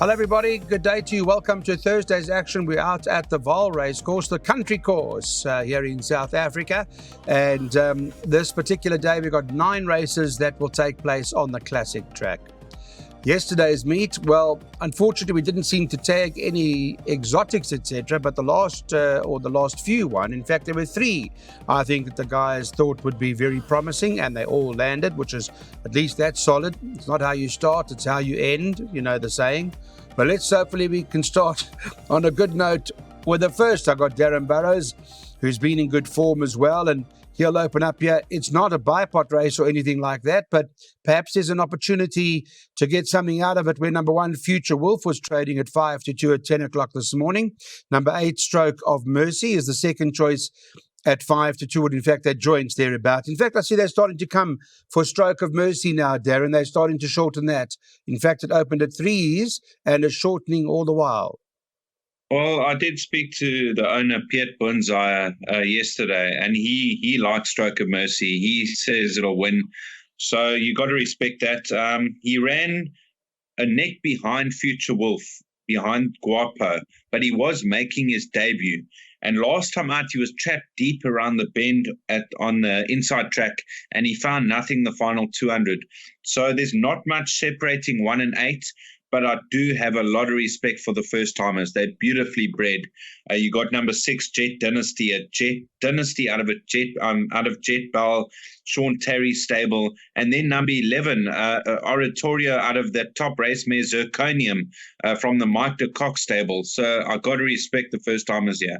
Hello everybody, good day to you. Welcome to Thursday's action. We're out at the Vaal race course, the country course here in South Africa. And this particular day we've got 9 races that will take place on the classic track. Yesterday's meet, well, unfortunately we didn't seem to tag any exotics, etc., but the last few won. In fact, there were 3 I think that the guys thought would be very promising, and they all landed, which is, at least that's solid. It's not how you start, it's how you end, you know the saying. But hopefully we can start on a good note with the first. I got Daryn Burroughs, who's been in good form as well, and he'll open up here. It's not a bipot race or anything like that, but perhaps there's an opportunity to get something out of it, where number 1, Future Wolf, was trading at 5-2 at 10 o'clock this morning. Number 8, Stroke of Mercy, is the second choice at 5-2, and in fact that joins thereabout. In fact, I see they're starting to come for Stroke of Mercy now, Daryn. They're starting to shorten that. In fact, it opened at 3s and is shortening all the while. Well, I did speak to the owner, Piet Bunzaya, yesterday, and he likes Stroke of Mercy. He says it'll win. So you got to respect that. He ran a neck behind Future Wolf, behind Guapo, but he was making his debut. And last time out, he was trapped deep around the bend on the inside track, and he found nothing the final 200. So there's not much separating 1 and 8. But I do have a lot of respect for the first-timers. They're beautifully bred. You got number 6, Jet Dynasty, a Jet Dynasty out of Jet Bell, Sean Terry's stable, and then number 11, Oratorio out of that top race mare Zirconium from the Mike de Kock stable. So I got to respect the first-timers here.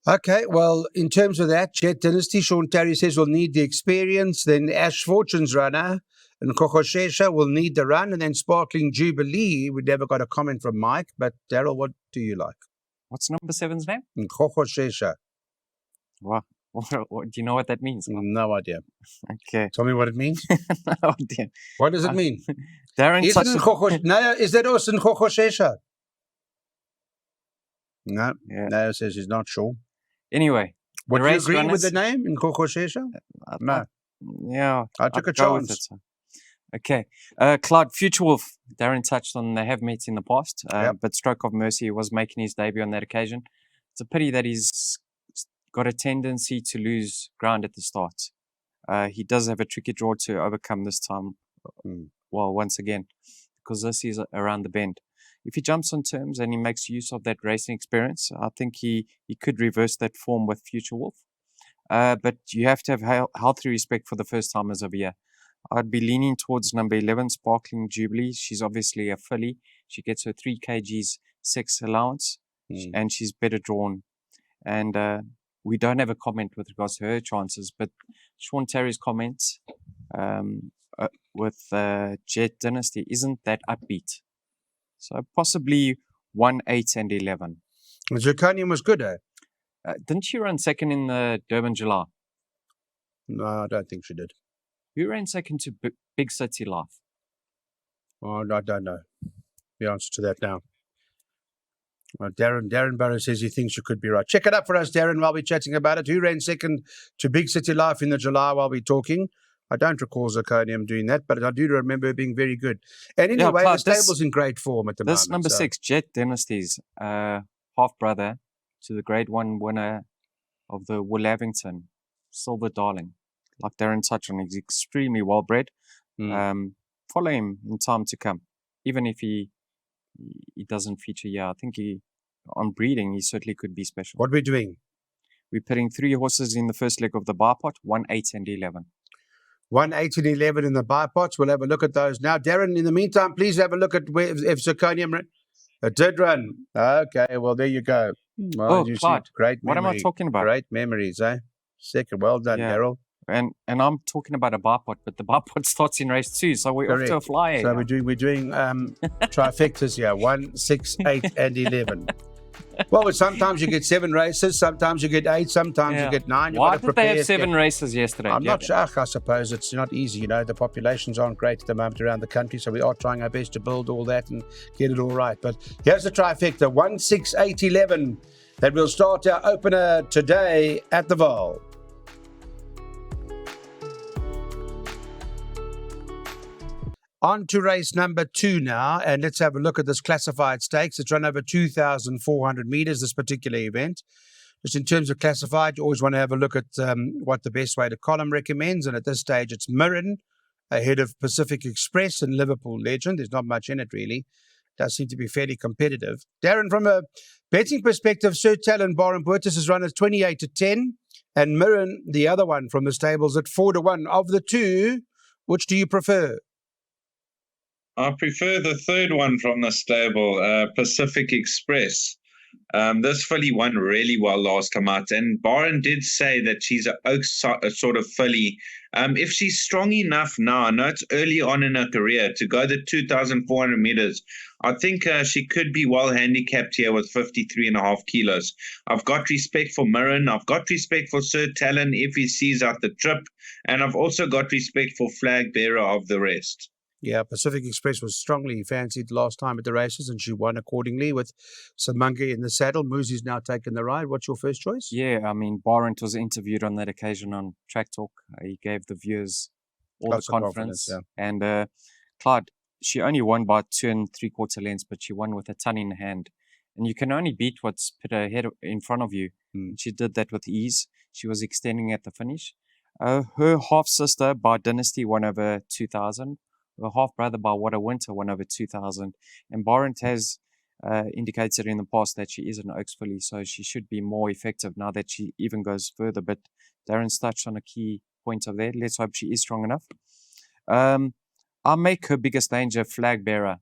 Okay, well, in terms of that, Jet Dynasty, Sean Terry says will need the experience. Then Ash Fortune's runner and Kokoshesha will need the run. And then Sparkling Jubilee, we never got a comment from Mike. But Darryl, what do you like? What's number 7's name? Kokoshesha. Wow. Do you know what that means? No idea. Okay. Tell me what it means. No idea. What does it mean? Daryn, is that also in Kokoshesha? No. Yeah. No, says he's not sure. Anyway. Would you agree with the name in Kokoshesha? No. Yeah. I took a chance. Okay. Clyde, Future Wolf. Daryn touched on they have met in the past, but Stroke of Mercy was making his debut on that occasion. It's a pity that he's got a tendency to lose ground at the start. He does have a tricky draw to overcome this time, well, once again, because this is around the bend. If he jumps on terms and he makes use of that racing experience, I think he could reverse that form with Future Wolf. But you have to have healthy respect for the first-timers over here. I'd be leaning towards number 11, Sparkling Jubilee. She's obviously a filly. She gets her 3 kgs sex allowance, and she's better drawn. And we don't have a comment with regards to her chances, but Sean Terry's comments with Jet Dynasty isn't that upbeat. So possibly 1, 8, and 11. Zirconium was good, eh? Didn't she run second in the Durban July? No, I don't think she did. Who ran second to Big City Life? Oh, I don't know the answer to that now. Well, Daryn Burroughs says he thinks you could be right. Check it up for us, Daryn, while we're chatting about it. Who ran second to Big City Life in the July while we're talking? I don't recall Zirconium doing that, but I do remember her being very good. And anyway, the stable's in great form at the moment. This number 6, Jet Dynasty's half-brother to the Grade 1 winner of the Willavington, Silver Darling. Like Daryn touched on, he's extremely well-bred. Follow him in time to come. Even if he doesn't feature here, I think on breeding, he certainly could be special. What are we doing? We're putting 3 horses in the first leg of the bipot, 1, 8, and 11. 1, 8, and 11 in the bipots. We'll have a look at those now. Daryn, in the meantime, please have a look at if Zirconium did run. Okay, well, there you go. Well, Clyde, great memory. what am I talking about? Great memories, eh? Second, well done, Darryl. And I'm talking about a bipot, but the bipot starts in race 2, so we're off to a flyer. So we're doing trifectas here, 1, 6, 8, and 11. Well, sometimes you get 7 races, sometimes you get 8, sometimes you get 9. Why did they have 7 races yesterday? I'm not sure. I suppose it's not easy. You know, the populations aren't great at the moment around the country, so we are trying our best to build all that and get it all right. But here's the trifecta, 1, 6, 8, 11. That will start our opener today at the Vaal. On to race number 2 now, and let's have a look at this classified stakes. It's run over 2,400 meters, this particular event. Just in terms of classified, you always want to have a look at what the best way to column recommends, and at this stage it's Maree ahead of Pacific Express and Liverpool Legend. There's not much in it really. Does seem to be fairly competitive. Daryn, from a betting perspective, Sir Talon Bar and Burroughs is run at 28-10, and Maree, the other one from the stables, at 4-1. Of the two, which do you prefer? I prefer the third one from the stable, Pacific Express. This filly won really well last time out, and Daryn did say that she's an oak sort of filly. If she's strong enough now, I know it's early on in her career, to go the 2,400 meters, I think she could be well handicapped here with 53.5 kilos. I've got respect for Maree, I've got respect for Sir Talon if he sees out the trip, and I've also got respect for Flag Bearer of the rest. Yeah, Pacific Express was strongly fancied last time at the races, and she won accordingly with Samangi in the saddle. Moosey's now taken the ride. What's your first choice? Yeah, I mean, Daryn was interviewed on that occasion on Track Talk. He gave the viewers all Lots the of confidence. yeah. And Clyde, she only won by 2 3/4 lengths, but she won with a ton in hand. And you can only beat what's put ahead in front of you. She did that with ease. She was extending at the finish. Her half-sister by Dynasty won over 2,000. Her half-brother by What a Winter won over 2,000. And Daryn has indicated in the past that she is an Oaks filly, so she should be more effective now that she even goes further. But Daryn's touched on a key point of that. Let's hope she is strong enough. I'll make her biggest danger Flag Bearer.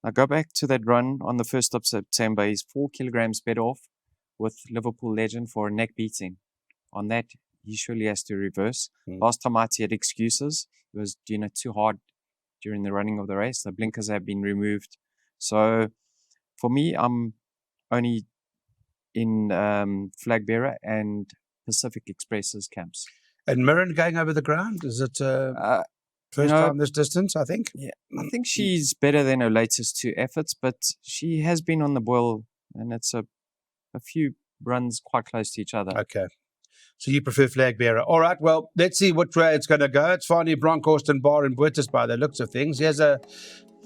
Now go back to that run on the 1st of September. He's 4 kilograms better off with Liverpool Legend for a neck beating. On that, he surely has to reverse. Last time out, he had excuses. He was doing it too hard during the running of the race. The blinkers have been removed. So for me, I'm only in Flag Bearer and Pacific Express's camps. And Maree going over the ground? Is it first time this distance, I think? Yeah, I think she's better than her latest 2 efforts, but she has been on the boil, and it's a few runs quite close to each other. Okay. So you prefer Flag Bearer. All right, well, let's see which way it's going to go. It's finally Bronkhorst and Bar and Burroughs by the looks of things. Here's a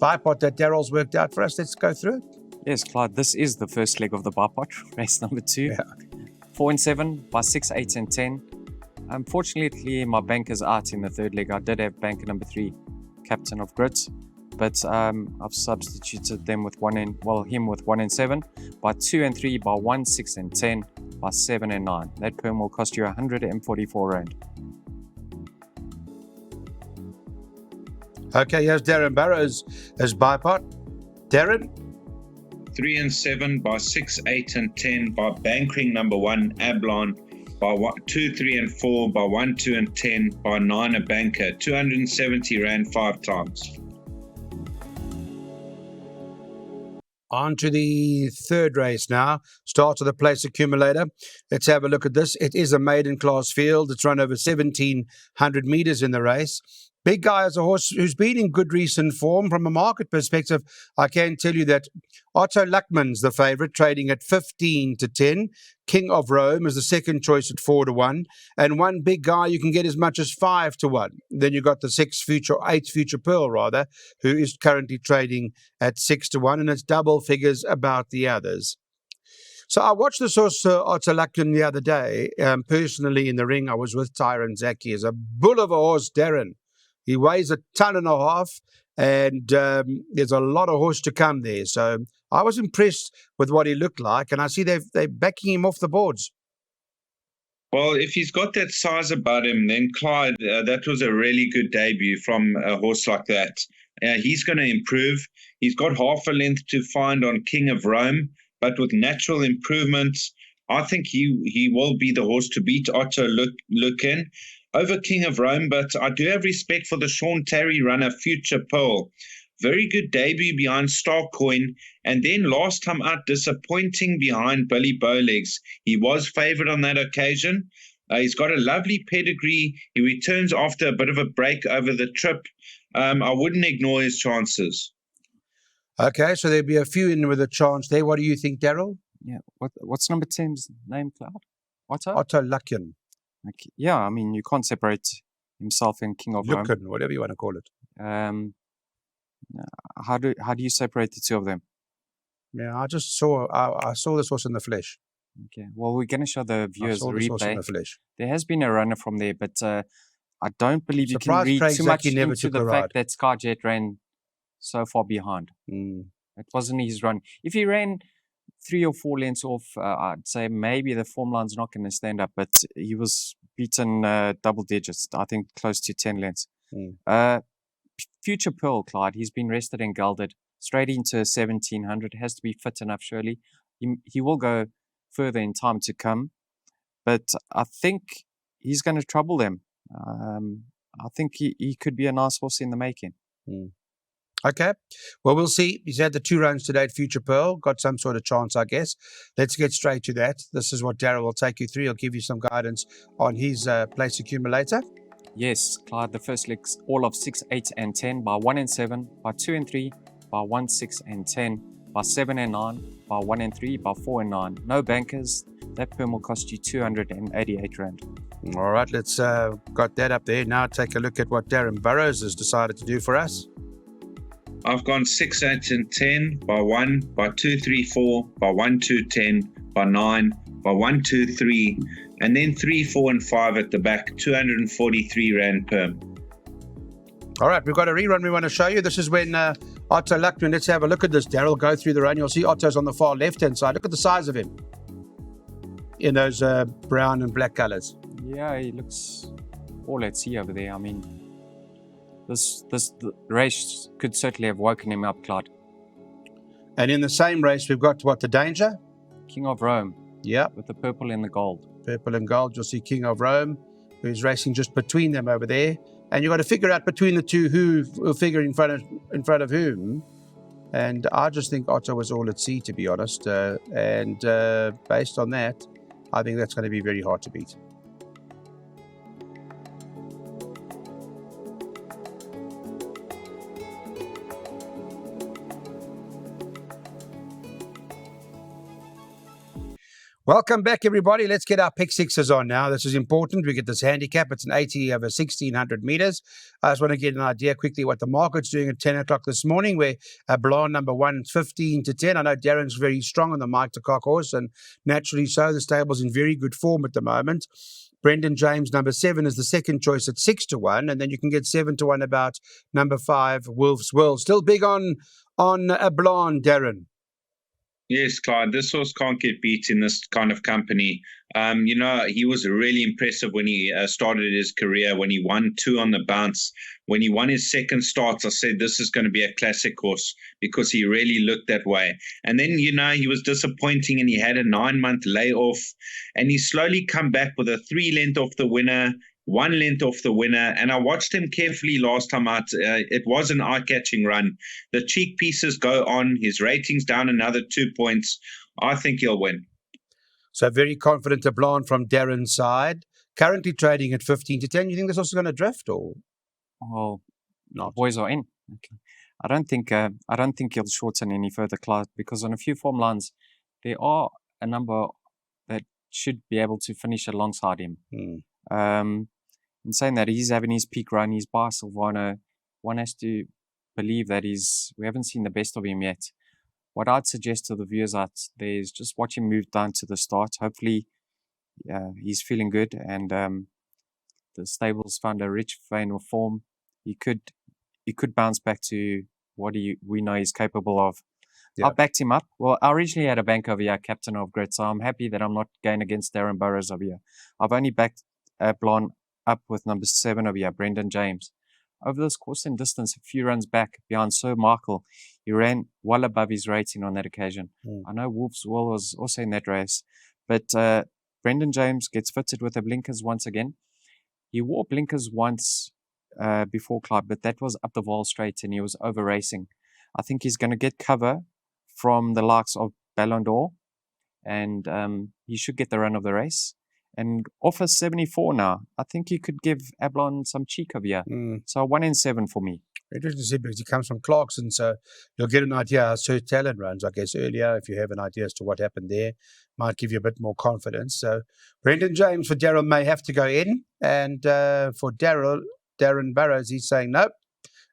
bipod that Darryl's worked out for us. Let's go through it. Yes, Clyde, this is the first leg of the bipod, race number 2. Yeah. 4 and 7 by 6, 8 and 10. Unfortunately, my bank is out in the third leg. I did have banker number 3, Captain of Grit, but I've substituted them with him with 1 and 7, by 2 and 3, by 1, 6 and 10, by 7 and 9. That perm will cost you 144 Rand. Okay, here's Daryn Burroughs as bipod. Daryn? 3 and 7 by 6, 8 and 10 by bankering number 1, Ablon, by 2, 3 and 4 by 1, 2 and 10 by 9 a banker, 270 Rand 5 times. On to the third race now. Start of the place accumulator. Let's have a look at this. It is a maiden class field. It's run over 1,700 meters in the race. Big Guy is a horse who's been in good recent form. From a market perspective, I can tell you that Otto Luckman's the favourite, trading at 15-10. King of Rome is the second choice at 4-1. And one Big Guy you can get as much as 5-1. Then you've got the 8th Future Pearl, rather, who is currently trading at 6-1, and it's double figures about the others. So I watched this horse, Otto Luckman, the other day. Personally, in the ring, I was with Tyrone Zaki. He's a bull of a horse, Daryn. He weighs 1.5 tons, and there's a lot of horse to come there. So I was impressed with what he looked like, and I see they're backing him off the boards. Well, if he's got that size about him, then Clyde, that was a really good debut from a horse like that. He's going to improve. He's got half a length to find on King of Rome, but with natural improvements, I think he will be the horse to beat Otto Luckman over King of Rome. But I do have respect for the Sean Terry runner, Future Pearl. Very good debut behind Starcoin, and then last time out disappointing behind Billy Bowlegs. He was favoured on that occasion. He's got a lovely pedigree. He returns after a bit of a break over the trip. I wouldn't ignore his chances. Okay, so there'll be a few in with a chance there. What do you think, Darryl? Yeah, what's number 10's name, Cloud? Otto Luckman. Okay. Yeah, I mean, you can't separate himself and King of Rome. Luckman, whatever you want to call it. How do you separate the two of them? Yeah, I saw this horse in the flesh. Okay. Well, we're going to show the I viewers saw the this horse in replay. the flesh. There has been a runner from there, but I don't believe you can Surprised read Craig too much Zaki never into took a the ride. fact that Skyjet ran so far behind. It wasn't his run. If he ran 3 or 4 lengths off, I'd say maybe the form line's not going to stand up, but he was beaten double digits, I think close to 10 lengths. Future Pearl, Clyde, he's been rested and gelded straight into 1700. Has to be fit enough, surely. He will go further in time to come, but I think he's going to trouble them. I think he could be a nice horse in the making. Okay, well, we'll see. He's had the 2 runs today at Future Pearl. Got some sort of chance, I guess. Let's get straight to that. This is what Darryl will take you through. He'll give you some guidance on his place accumulator. Yes, Clyde, the first legs all of 6, 8 and 10 by 1 and 7, by 2 and 3, by 1, 6 and 10, by 7 and 9, by 1 and 3, by 4 and 9. No bankers. That perm will cost you 288 Rand. All right, let's got that up there. Now take a look at what Daryn Burroughs has decided to do for us. I've gone 6, 8 and 10 by 1, by 2, 3, 4, by 1, 2, 10, by 9, by 1, 2, 3, and then 3, 4 and 5 at the back, 243 Rand perm. All right, we've got a rerun we want to show you. This is when Otto Luckman, let's have a look at this. Darryl, go through the run. You'll see Otto's on the far left-hand side. Look at the size of him in those brown and black colours. Yeah, he looks all at sea over there. I mean, the race could certainly have woken him up, Clyde. And in the same race, we've got what, the Danger? King of Rome. Yeah. With the purple and the gold. Purple and gold. You'll see King of Rome, who's racing just between them over there. And you've got to figure out between the two who will figure in front of whom. And I just think Otto was all at sea, to be honest. And based on that, I think that's going to be very hard to beat. Welcome back, everybody. Let's get our pick sixes on now. This is important. We get this handicap. It's an 80 over 1,600 meters. I just want to get an idea quickly what the market's doing at 10 o'clock this morning, where Blanc number 1 is 15 to 10. I know Darren's very strong on the Mike de Kock horse, and naturally so. The stable's in very good form at the moment. Brendan James, number 7, is the second choice at 6 to 1, and then you can get 7 to 1 about number 5, Wolf's Will. Still big on a Blanc, Daryn. Yes, Clyde, this horse can't get beat in this kind of company. He was really impressive when he started his career, when he won 2 on the bounce. When he won his second starts, I said this is going to be a classic horse because he really looked that way. And then, he was disappointing and he had a 9-month layoff. And he slowly come back with a 3 length off the winner, 1 length off the winner, and I watched him carefully last time out. It was an eye-catching run. The cheek pieces go on. His rating's down another 2 points. I think he'll win. So very confident a Blanc from Darren's side. Currently trading at 15 to 10. You think this also going to drift or? Well, not. Boys are in. Okay. I don't think he'll shorten any further, Clyde, because on a few form lines, there are a number that should be able to finish alongside him. In saying that, he's having his peak run, he's by Silvano. One has to believe that we haven't seen the best of him yet. What I'd suggest to the viewers out there is just watch him move down to the start. Hopefully, he's feeling good, and the stable's found a rich vein of form. He could bounce back to what we know he's capable of. Yeah. I backed him up. Well, I originally had a bank over here, captain of grid, so I'm happy that I'm not going against Daryn Burroughs over here. I've only backed Blanc up with number 7 over here, Brendan James. Over this course and distance, a few runs back behind Sir Michael, he ran well above his rating on that occasion. I know Wolf's Will was also in that race, but Brendan James gets fitted with the blinkers once again. He wore blinkers once before Clyde, but that was up the Vaal straight and he was over racing. I think he's going to get cover from the likes of Ballon d'Or, and he should get the run of the race. And offer 74 now. I think you could give Ablon some cheek over here. So 1 and 7 for me. Interesting to see because he comes from Clarkson, so you'll get an idea how Sir Talon runs, I guess, earlier. If you have an idea as to what happened there, might give you a bit more confidence. So Brendan James for Darryl may have to go in, and for Daryn Burroughs, he's saying nope.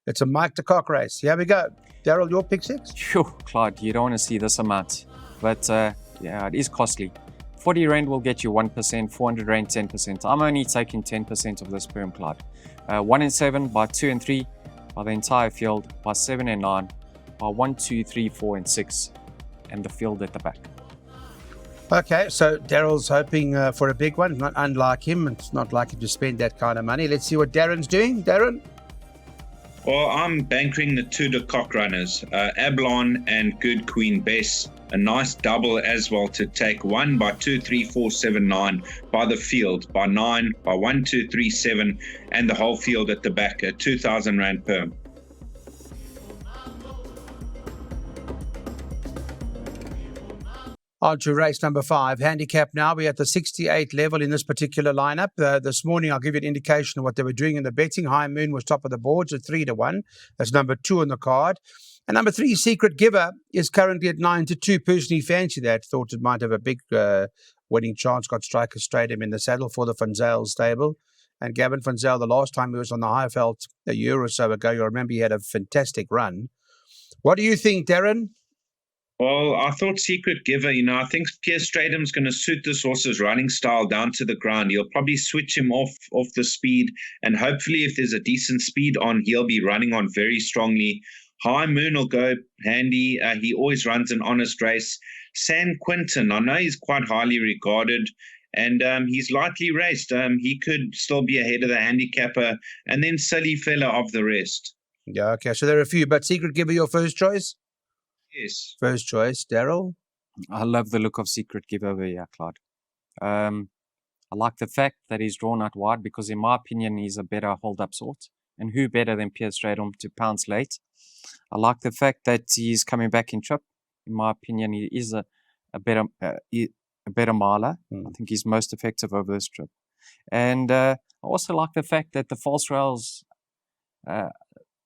It's a Mike the Cock race. Here we go. Darryl, your pick six? Phew, Clyde, you don't want to see this amount. But yeah, it is costly. 40 Rand will get you 1%, 400 Rand 10%. I'm only taking 10% of this sperm, Clyde. 1 and 7, by 2 and 3, by the entire field, by 7 and 9, by 1, 2, 3, 4 and 6, and the field at the back. Okay, so Darryl's hoping for a big one. Not unlike him. It's not like him to spend that kind of money. Let's see what Darren's doing. Daryn? Well, I'm bankering the two de cock runners, Ablon and Good Queen Bess. A nice double as well to take 1 by 2, 3, 4, 7, 9 by the field, by 9, by 1, 2, 3, 7, and the whole field at the back at 2,000 Rand per. On to race number 5, handicap now. We're at the 68 level in this particular lineup. This morning, I'll give you an indication of what they were doing in the betting. High Moon was top of the boards at 3-1. That's number 2 on the card. And number 3, Secret Giver, is currently at 9-2. Personally fancy that. Thought it might have a big winning chance. Got Striker Stadium in the saddle for the Van Zyl stable. And Gavin Van Zyl, the last time he was on the Highveld a year or so ago, you'll remember he had a fantastic run. What do you think, Daryn? Well, I thought Secret Giver, I think Pierre Stradham's going to suit this horse's running style down to the ground. He'll probably switch him off the speed, and hopefully if there's a decent speed on, he'll be running on very strongly. High Moon will go handy. He always runs an honest race. San Quentin, I know he's quite highly regarded, and he's lightly raced. He could still be ahead of the handicapper, and then Silly Fella of the rest. Yeah, okay. So there are a few, but Secret Giver your first choice? Yes. First choice, Darryl? I love the look of Secret Giver over here, Clyde. I like the fact that he's drawn out wide because, in my opinion, he's a better hold-up sort. And who better than Pierre Stradham to pounce late? I like the fact that he's coming back in trip. In my opinion, he is a better miler. I think he's most effective over this trip. And I also like the fact that the false rails,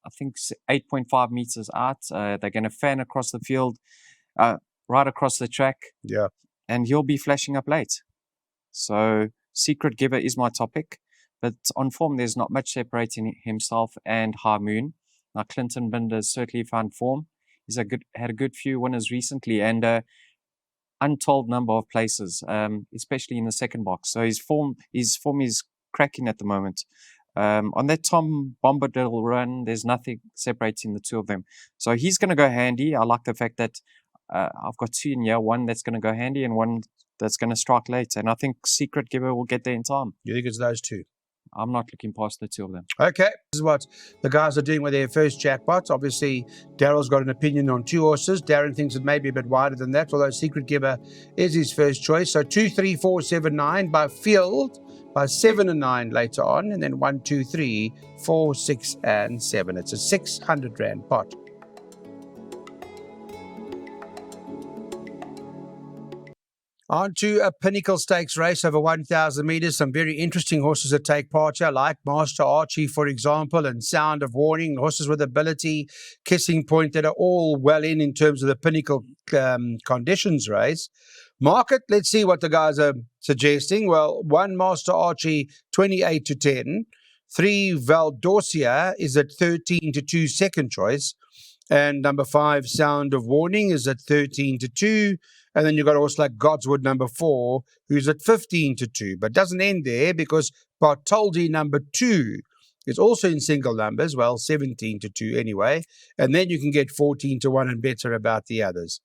I think 8.5 meters out, they're going to fan across the field, right across the track. Yeah. And he'll be flashing up late. So Secret Giver is my topic. But on form, there's not much separating himself and High Moon. Now, Clinton Binder's certainly found form. He's had a good few winners recently and untold number of places, especially in the second box. So his form is cracking at the moment. On that Tom Bombadil run, there's nothing separating the two of them. So he's going to go handy. I like the fact that I've got 2 in here, one that's going to go handy and one that's going to strike late. And I think Secret Giver will get there in time. You think it's those two? I'm not looking past the two of them. Okay, this is what the guys are doing with their first jackpots. Obviously, Darryl's got an opinion on 2 horses. Daryn thinks it may be a bit wider than that, although Secret Giver is his first choice. So 2, 3, 4, 7, 9 by field, by 7 and 9 later on, and then 1, 2, 3, 4, 6, and 7. It's a 600 Rand pot. On to a Pinnacle Stakes race over 1,000 metres. Some very interesting horses that take part here, like Master Archie, for example, and Sound of Warning, horses with ability, Kissing Point, that are all well in terms of the Pinnacle conditions race. Market, let's see what the guys are suggesting. Well, 1 Master Archie, 28-10. 3 Valdorcia is at 13-2, second choice. And number 5, Sound of Warning, is at 13-2. And then you've got a horse like Godswood, number 4, who's at 15-2. But doesn't end there because Bartoldi, number 2, is also in single numbers. Well, 17-2 anyway. And then you can get 14-1 and better about the others.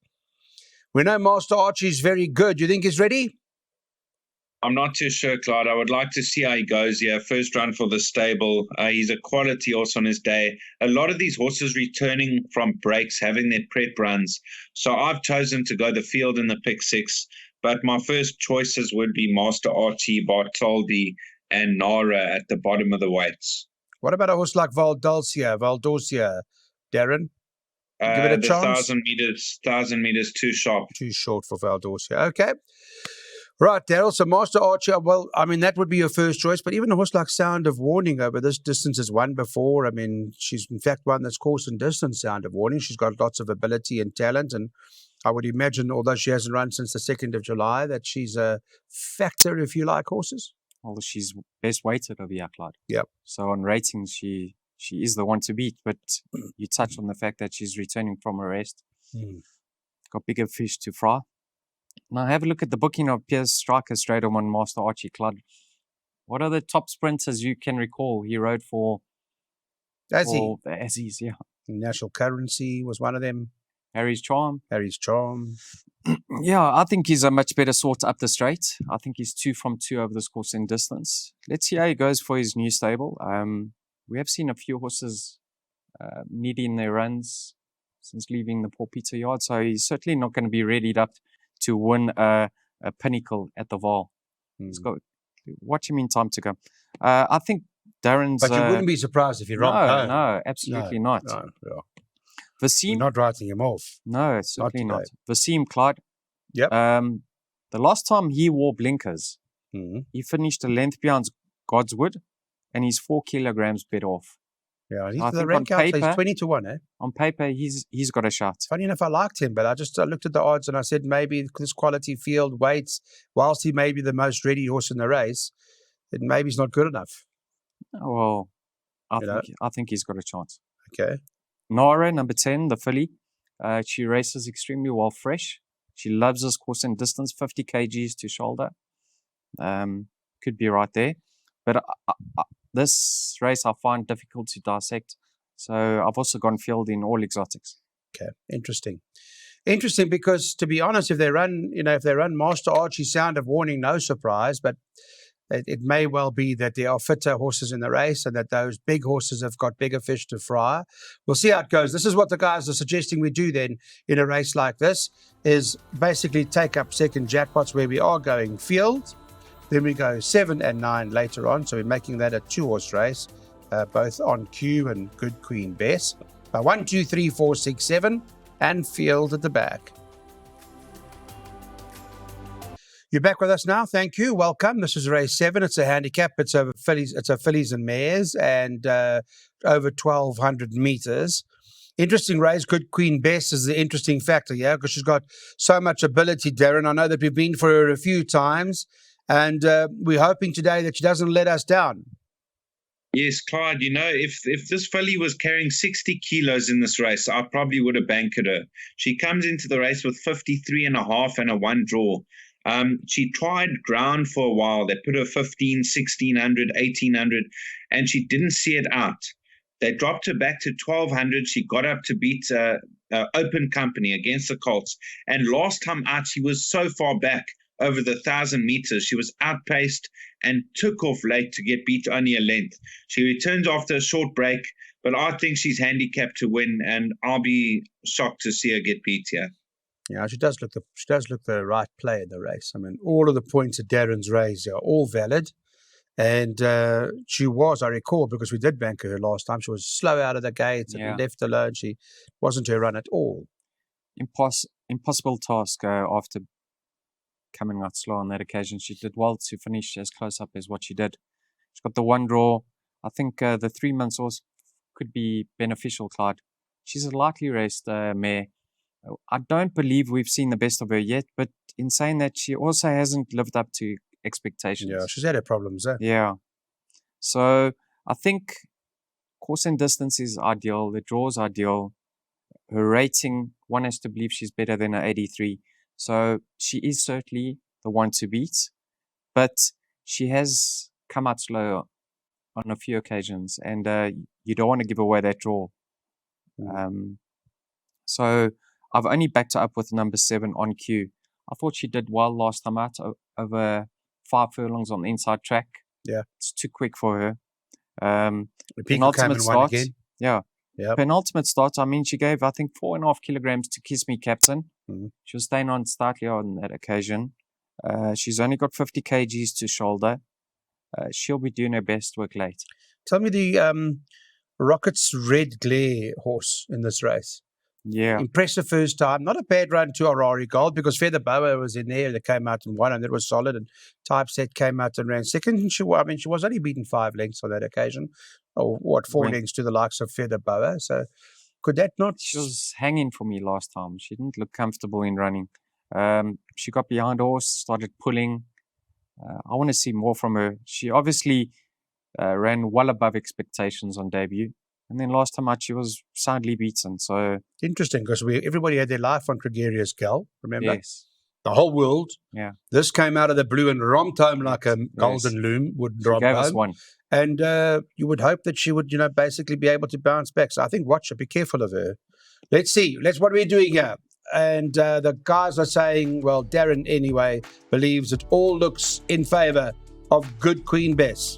We know Master Archie's very good. You think he's ready? I'm not too sure, Clyde. I would like to see how he goes here. First run for the stable. He's a quality horse on his day. A lot of these horses returning from breaks, having their prep runs. So I've chosen to go the field in the pick 6. But my first choices would be Master Archie, Bartoldi, and Nara at the bottom of the weights. What about a horse like Valdorcia, Daryn? Give it a chance. 1,000 meters too sharp. Too short for Valdorcia. Okay. Right, Darryl. So Master Archer, well, I mean, that would be your first choice. But even a horse like Sound of Warning over this distance has won before. I mean, she's in fact won this course and distance, Sound of Warning. She's got lots of ability and talent. And I would imagine, although she hasn't run since the 2nd of July, that she's a factor if you like horses. Well, she's best weighted over here, Clyde. Yep. So on ratings, she she is the one to beat. But you touched on the fact that she's returning from a rest. Got bigger fish to fry. Now have a look at the booking of Piers Striker straight on Master Archie Clyde. What are the top sprinters you can recall he rode for the Aussies? Yeah. National Currency was one of them. Harry's Charm. Yeah, I think he's a much better sort up the straight. I think he's 2 from 2 over this course in distance. Let's see how he goes for his new stable. We have seen a few horses needing their runs since leaving the Paul Peter yard, so he's certainly not going to be readied up to win a pinnacle at the Vaal. Let's go. Watch him in time to go. I think Daryn's... But you wouldn't be surprised if you're wrong. No, absolutely not. No. Vaseem, we're not writing him off. No, certainly not. Vaseem Clyde. Yep. The last time he wore blinkers, he finished a length behind Godswood, and he's 4 kilograms better off. Yeah, he's the rank out, he's 20 to 1, eh? On paper, he's got a shot. Funny enough, I liked him, but I looked at the odds and I said maybe this quality field weights, whilst he may be the most ready horse in the race, it maybe he's not good enough. Well, I think he's got a chance. Okay. Nara, number 10, the filly. She races extremely well fresh. She loves this course in distance, 50 kgs to shoulder. Could be right there. But this race I find difficult to dissect. So I've also gone field in all exotics. Okay, interesting. Interesting because, to be honest, if they run Master Archie Sound of Warning, no surprise, but it may well be that there are fitter horses in the race and that those big horses have got bigger fish to fry. We'll see how it goes. This is what the guys are suggesting we do then in a race like this, is basically take up second jackpots where we are going field. Then we go 7 and 9 later on. So we're making that a 2-horse race, both on cue and Good Queen Bess. 1, 2, 3, 4, 6, 7 and field at the back. You're back with us now. Thank you. Welcome. This is race 7. It's a handicap. It's a fillies and mares, and over 1,200 meters. Interesting race. Good Queen Bess is the interesting factor, yeah, because she's got so much ability, Daryn. I know that we've been for her a few times, and we're hoping today that she doesn't let us down. Yes, Clyde, if this filly was carrying 60 kilos in this race, I probably would have bankered her. She comes into the race with 53.5 and a 1 draw. She tried ground for a while. They put her 15, 1600, 1800, and she didn't see it out. They dropped her back to 1200. She got up to beat Open Company against the Colts. And last time out, she was so far back over the 1,000 meters. She was outpaced and took off late to get beat only a length. She returns after a short break, but I think she's handicapped to win, and I'll be shocked to see her get beat here. Yeah, she does look the right play in the race. I mean, all of the points at Daryn's race are all valid. And she was, I recall, because we did bank her last time, she was slow out of the gate and left alone. She wasn't her run at all. Impossible task after coming out slow on that occasion. She did well to finish as close up as what she did. She's got the 1 draw. I think the 3 months also could be beneficial, Clyde. She's a lightly raced mare. I don't believe we've seen the best of her yet, but in saying that, she also hasn't lived up to expectations. Yeah, she's had her problems, eh? Yeah. So I think course and distance is ideal. The draw is ideal. Her rating, one has to believe she's better than her 83. So she is certainly the one to beat, but she has come out slow on a few occasions, and you don't want to give away that draw. So I've only backed her up with number 7 on cue. I thought she did well last time out over 5 furlongs on the inside track. Yeah. It's too quick for her. Penultimate start. Yeah. Yep. Penultimate start. I mean, she gave, I think, 4.5 kilograms to Kiss Me Captain. She was staying on slightly on that occasion. She's only got 50 kgs to shoulder. She'll be doing her best work late. Tell me the Rocket's Red Glare horse in this race. Yeah. Impressive first time. Not a bad run to Aurora Gold, because Feather Boa was in there. They came out and won, and it was solid. And Typeset came out and ran second. And she was only beaten 5 lengths on that occasion. Or 4 lengths to the likes of Feather Boa. So could that not... She was hanging for me last time. She didn't look comfortable in running. She got behind horse, started pulling. I want to see more from her. She obviously ran well above expectations on debut. And then last time out, she was soundly beaten. So Interesting, because everybody had their life on Gregarious Gal, remember? yes, The whole world. yeah, This came out of the blue and romped home like a yes. golden loom would She romp gave us home. one. And you would hope that she would, basically be able to bounce back. So I think watch her, be careful of her. Let's see. What are we doing here? And the guys are saying, well, Daryn anyway believes it all looks in favour of good Queen Bess.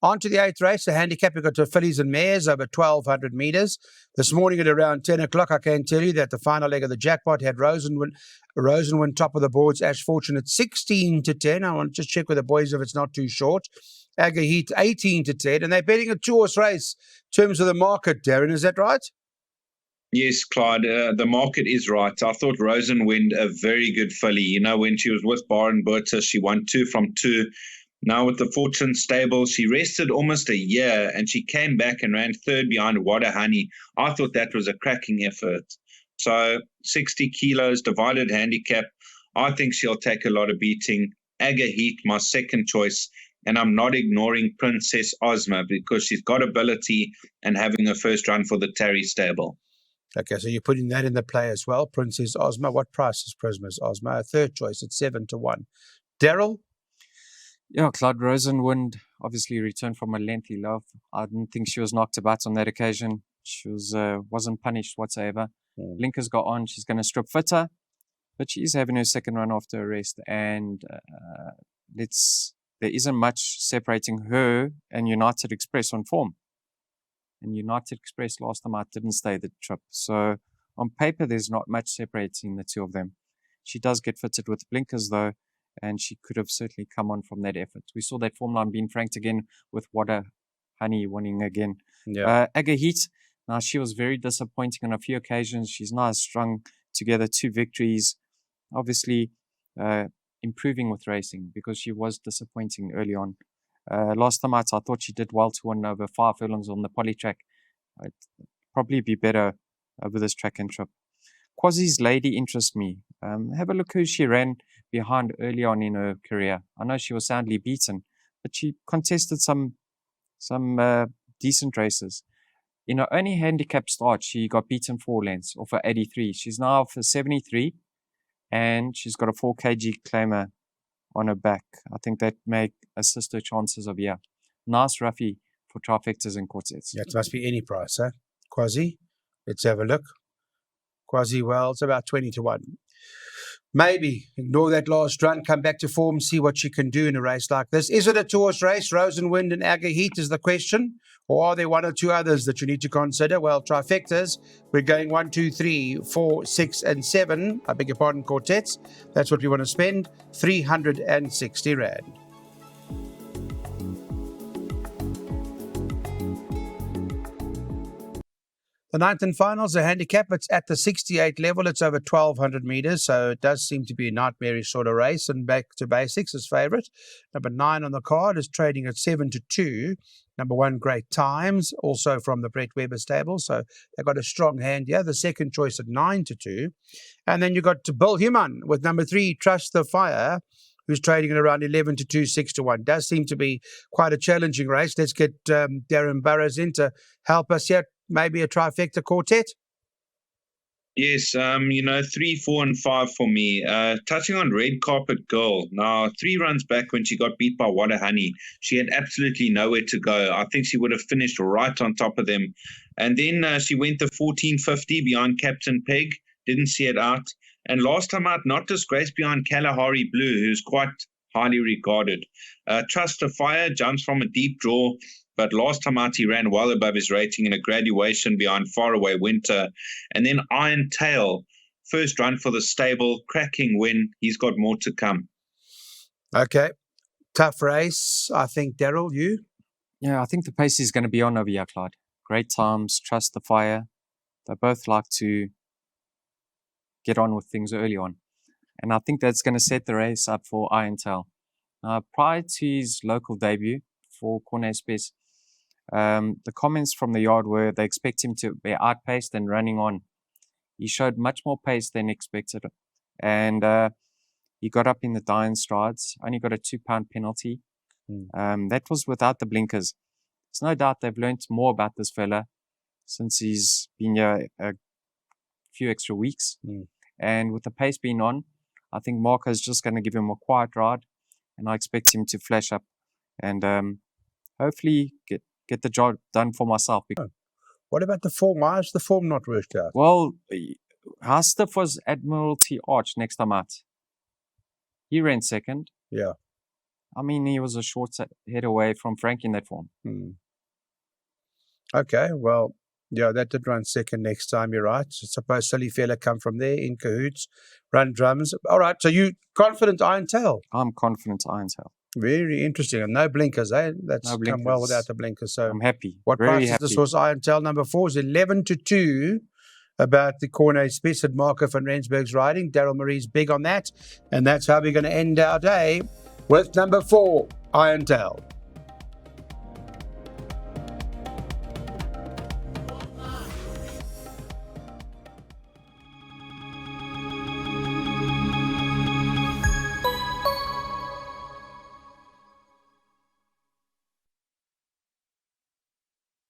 On to the 8th race, the handicap. We've got the fillies and mares over 1,200 metres. This morning at around 10 o'clock, I can tell you that the final leg of the jackpot had Rosenwin top of the boards, Ash Fortune at 16-10. I want to just check with the boys if it's not too short. Aga Heat 18-10, and they're betting a 2-horse race in terms of the market, Daryn, is that right? Yes, Clyde, the market is right. I thought Rosenwind a very good filly. When she was with Bar and Berta, she won 2 from 2. Now with the Fortune stable, she rested almost a year and she came back and ran third behind Water Honey. I thought that was a cracking effort. So 60 kilos, divided handicap. I think she'll take a lot of beating. Aga Heat, my second choice. And I'm not ignoring Princess Ozma because she's got ability and having a first run for the Terry stable. Okay, so you're putting that in the play as well. Princess Ozma. What price is Princess Ozma? A third choice at 7-1. Darryl? Yeah, Clyde Rosenwind obviously returned from a lengthy layoff. I didn't think she was knocked about on that occasion. She wasn't punished whatsoever. Blinkers got on. She's going to strip fitter, but she is having her second run after a rest. And there isn't much separating her and United Express on form. And United Express last time out didn't stay the trip. So on paper, there's not much separating the two of them. She does get fitted with blinkers though, and she could have certainly come on from that effort. We saw that form line being franked again with Water Honey winning again. Yeah. Aga Heat, now she was very disappointing on a few occasions. She's now strung together 2 victories. Obviously, improving with racing because she was disappointing early on. Last time out, I thought she did well to win over 5 furlongs on the poly track. It'd probably be better over this track and trip. Quasi's Lady interests me. Have a look who she ran behind early on in her career. I know she was soundly beaten, but she contested some decent races. In her only handicap start, she got beaten 4 lengths off her 83. She's now off her 73, and she's got a 4 kg claimer on her back. I think that may assist her chances of nice roughie for trifectas and quartets. Yeah, it must be any price, huh? Quasi, let's have a look. Quasi, well, it's about 20-1. Maybe ignore that last run, come back to form, see what she can do in a race like this. Is it a 2-horse race? Rosenwind and Aga Heat is the question. Or are there 1 or 2 others that you need to consider? Well, trifectas, we're going 1, 2, 3, 4, 6, and 7. I beg your pardon, quartets. That's what we want to spend. 360 Rand. The 9th and finals, the handicap, it's at the 68 level. It's over 1,200 metres, so it does seem to be a nightmarish sort of race, and Back to Basics is favourite. Number 9 on the card is trading at 7-2. Number 1, Great Times, also from the Brett Weber stable, so they've got a strong hand here. The second choice at 9-2. And then you've got Bill Human with number 3, Trust the Fire, who's trading at around 11-2, 6-1. Does seem to be quite a challenging race. Let's get Daryn Burroughs in to help us here. Maybe a trifecta quartet? Yes, 3, 4, and 5 for me. Touching on Red Carpet Girl. Now, 3 runs back when she got beat by Water Honey, she had absolutely nowhere to go. I think she would have finished right on top of them. And then she went the 1450 behind Captain Peg. Didn't see it out. And last time out, not disgraced behind Kalahari Blue, who's quite highly regarded. Trust the Fire jumps from a deep draw. But last time out, he ran well above his rating in a graduation behind Faraway Winter. And then Iron Tail, first run for the stable, cracking win. He's got more to come. Okay. Tough race, I think. Darryl, you? Yeah, I think the pace is going to be on over here, Clyde. Great Times, Trust the Fire. They both like to get on with things early on. And I think that's going to set the race up for Iron Tail. Prior to his local debut for Cornet Space, the comments from the yard were they expect him to be outpaced and running on. He showed much more pace than expected. And he got up in the dying strides, only got a £2 penalty. That was without the blinkers. There's no doubt they've learnt more about this fella since he's been here a few extra weeks. And with the pace being on, I think Marco's just going to give him a quiet ride, and I expect him to flash up and hopefully get the job done for myself. What about the form? Why is the form not worked out? Well, how stiff was Admiralty Arch next time out? He ran second. Yeah. I mean, he was a short head away from Frank in that form. Okay, well, yeah, that did run second next time, you're right. So suppose Silly Fella come from there in cahoots, run drums. All right, so you confident Iron Tail? I'm confident Iron Tail. Very interesting. And no blinkers, eh? That's No blinkers. come well without the blinkers. So I'm happy. what Very price happy. is this horse Iron Tail? Number 4 is 11-2 about the Cornet Spitz that Marco van Rensburg's riding. Darryl Maree's big on that. And that's how we're going to end our day with number 4, Iron Tail.